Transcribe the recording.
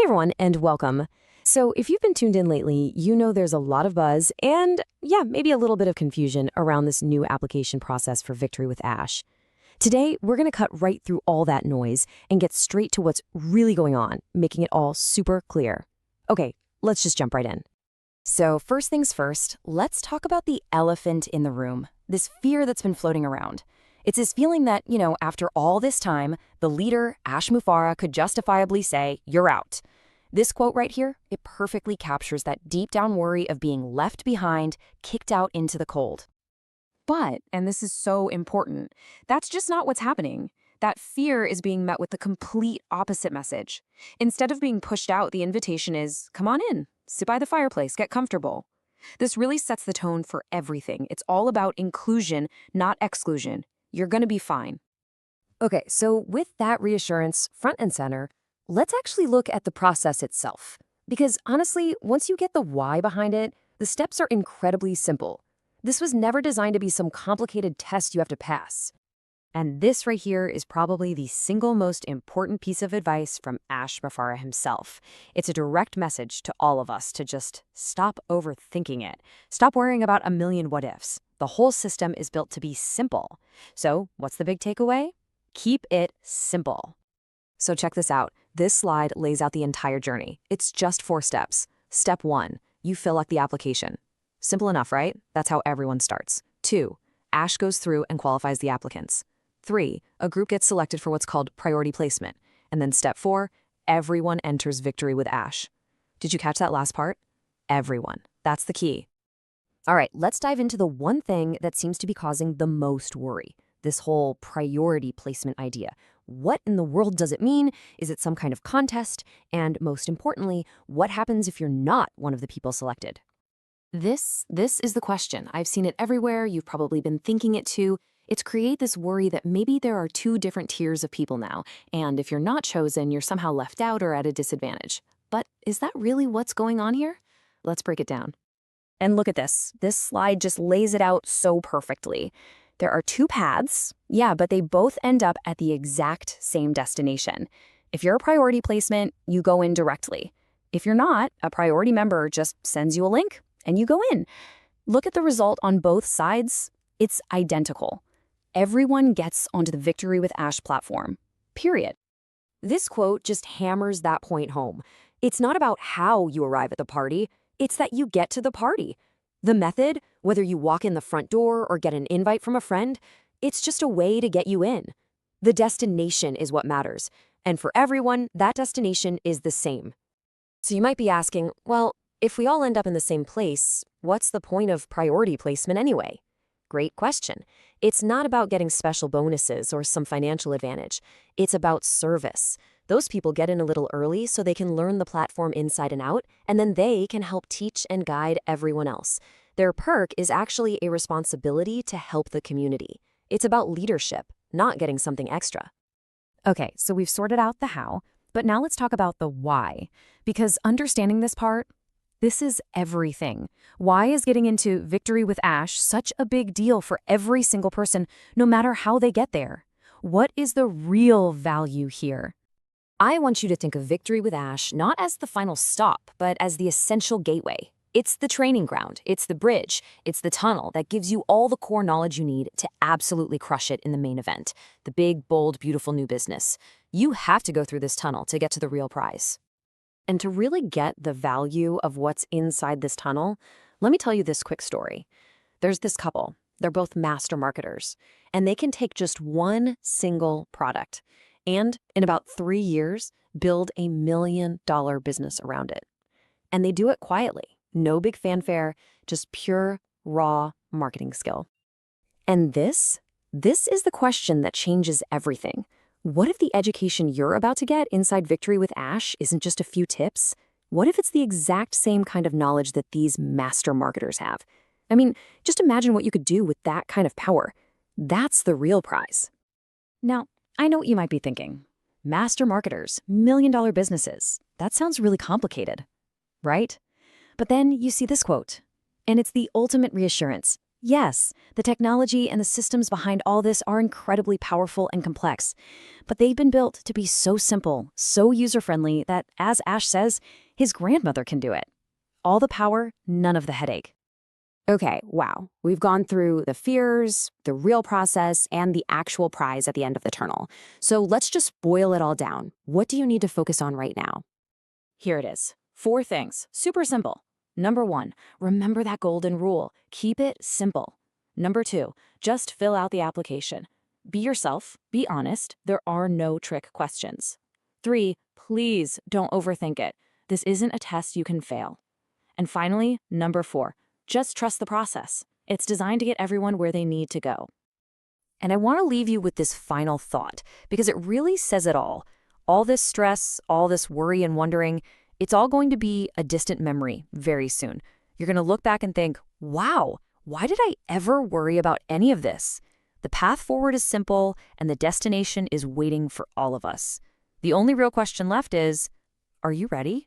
everyone, and welcome. So, if you've been tuned in lately, you know there's a lot of buzz and, yeah, maybe a little bit of confusion around this new application process for Victory with Ash. Today, we're going to cut right through all that noise and get straight to what's really going on, making it all super clear. Okay, let's just jump right in. So, first things first, let's talk about the elephant in the room, this fear that's been floating around. It's this feeling that, after all this time, the leader, Ash Mufareh, could justifiably say, "You're out." This quote right here, it perfectly captures that deep down worry of being left behind, kicked out into the cold. But, and this is so important, that's just not what's happening. That fear is being met with the complete opposite message. Instead of being pushed out, the invitation is, come on in, sit by the fireplace, get comfortable. This really sets the tone for everything. It's all about inclusion, not exclusion. You're going to be fine. Okay, so with that reassurance front and center, let's actually look at the process itself. Because honestly, once you get the why behind it, the steps are incredibly simple. This was never designed to be some complicated test you have to pass. And this right here is probably the single most important piece of advice from Ash Mufareh himself. It's a direct message to all of us to just stop overthinking it. Stop worrying about a million what-ifs. The whole system is built to be simple. So what's the big takeaway? Keep it simple. So check this out. This slide lays out the entire journey. It's just 4 steps. Step 1, you fill out the application. Simple enough, right? That's how everyone starts. 2, Ash goes through and qualifies the applicants. 3, a group gets selected for what's called priority placement. And then step 4, everyone enters Victory with Ash. Did you catch that last part? Everyone. That's the key. All right, let's dive into the one thing that seems to be causing the most worry. This whole priority placement idea. What in the world does it mean? Is it some kind of contest? And most importantly, what happens if you're not one of the people selected? This is the question. I've seen it everywhere. You've probably been thinking it too. It's create this worry that maybe there are 2 different tiers of people now, and if you're not chosen, you're somehow left out or at a disadvantage. But is that really what's going on here? Let's break it down. And look at this. This slide just lays it out so perfectly. There are 2 paths, yeah, but they both end up at the exact same destination. If you're a priority placement, you go in directly. If you're not, a priority member just sends you a link and you go in. Look at the result on both sides. It's identical. Everyone gets onto the Victory with Ash platform, period. This quote just hammers that point home. It's not about how you arrive at the party, it's that you get to the party. The method, whether you walk in the front door or get an invite from a friend, it's just a way to get you in. The destination is what matters, and for everyone, that destination is the same. So you might be asking, well, if we all end up in the same place, what's the point of priority placement anyway? Great question. It's not about getting special bonuses or some financial advantage. It's about service. Those people get in a little early so they can learn the platform inside and out, and then they can help teach and guide everyone else. Their perk is actually a responsibility to help the community. It's about leadership, not getting something extra. Okay, so we've sorted out the how, but now let's talk about the why. Because understanding this part, this is everything. Why is getting into Victory with Ash such a big deal for every single person, no matter how they get there? What is the real value here? I want you to think of Victory with Ash not as the final stop, but as the essential gateway. It's the training ground, it's the bridge, it's the tunnel that gives you all the core knowledge you need to absolutely crush it in the main event, the big, bold, beautiful new business. You have to go through this tunnel to get to the real prize. And to really get the value of what's inside this tunnel, let me tell you this quick story. There's this couple. They're both master marketers, and they can take just one single product and, in about 3 years, build $1 million business around it. And they do it quietly. No big fanfare, just pure, raw marketing skill. And this is the question that changes everything. What if the education you're about to get inside Victory with Ash isn't just a few tips? What if it's the exact same kind of knowledge that these master marketers have? I mean, just imagine what you could do with that kind of power. That's the real prize. Now, I know what you might be thinking. Master marketers, $1 million businesses. That sounds really complicated, right? But then you see this quote, and it's the ultimate reassurance. Yes, the technology and the systems behind all this are incredibly powerful and complex, but they've been built to be so simple, so user-friendly that, as Ash says, his grandmother can do it. All the power, none of the headache. Okay, wow. We've gone through the fears, the real process, and the actual prize at the end of the tunnel. So let's just boil it all down. What do you need to focus on right now? Here it is. 4 things. Super simple. Number 1, remember that golden rule. Keep it simple. Number 2, just fill out the application. Be yourself, be honest, there are no trick questions. 3, please don't overthink it. This isn't a test you can fail. And finally, number 4, just trust the process. It's designed to get everyone where they need to go. And I want to leave you with this final thought, because it really says it all. All this stress, all this worry and wondering, it's all going to be a distant memory very soon. You're going to look back and think, wow, why did I ever worry about any of this? The path forward is simple, and the destination is waiting for all of us. The only real question left is, are you ready?